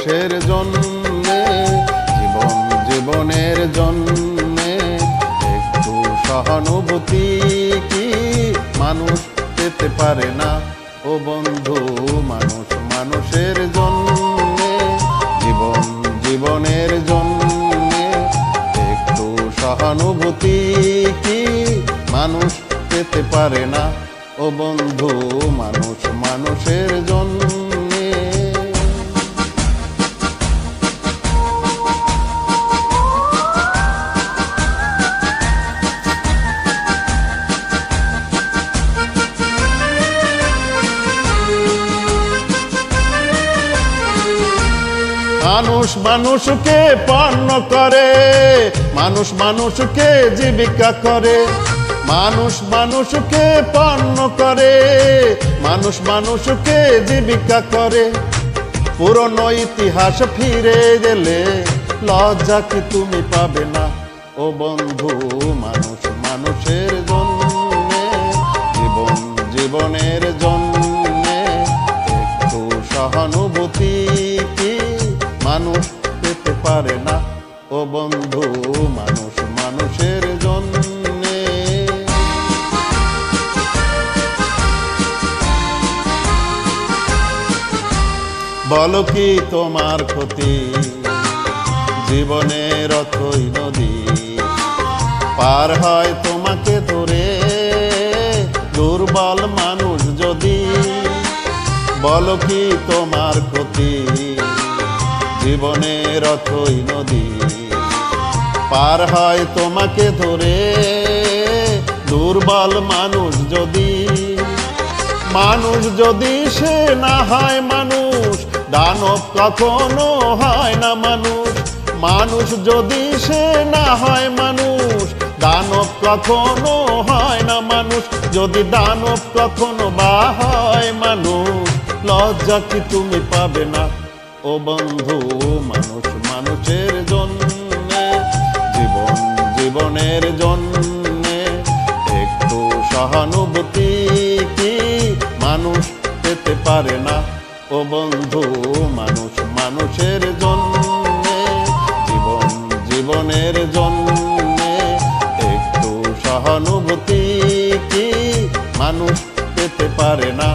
মানুষের জন্যে, জীবনের জন্যে একটু সহানুভূতি কি মানুষ পেতে পারে না? ও বন্ধু, মানুষ মানুষের জন্যে, জীবনের জন্যে একটু সহানুভূতি কি মানুষ পেতে পারে না? ও বন্ধু, মানুষ মানুষের জন্যে। মানুষ মানুষকে পণ্য করে, মানুষ মানুষকে জীবিকা করে, মানুষ মানুষকে পণ্য করে, মানুষ মানুষকে জীবিকা করে। পুরনো ইতিহাস ফিরে গেলে লজ্জা কি তুমি পাবে না? ও বন্ধু, মানুষ মানুষের জন্যে, জীবনের জন্যে একটু সহানুভূতি কি মানুষ পেতে পারে না? ও বন্ধু, মানুষ মানুষের জন্যে। বলো কি তোমার ক্ষতি? জীবনের অথই নদী পার হয় তোমাকে ধরে দুর্বল মানুষ যদি। বলো কি তোমার ক্ষতি? জীবনের অথই নদী পার হয় তোমাকে ধরে দুর্বল মানুষ যদি। মানুষ যদি সে না হয় মানুষ, দানব কখনো হয় না মানুষ। মানুষ যদি সে না হয় মানুষ, দানব কখনো হয় না মানুষ। যদি দানব কখনো বা হয় মানুষ, লজ্জা কি তুমি পাবে না? ও বন্ধু, মানুষ মানুষের জন্যে, জীবনের জন্যে একটু সহানুভূতি কি মানুষ পেতে পারে না? ও বন্ধু, মানুষ মানুষের জন্যে, জীবনের জন্যে একটু সহানুভূতি কি মানুষ পেতে পারে না?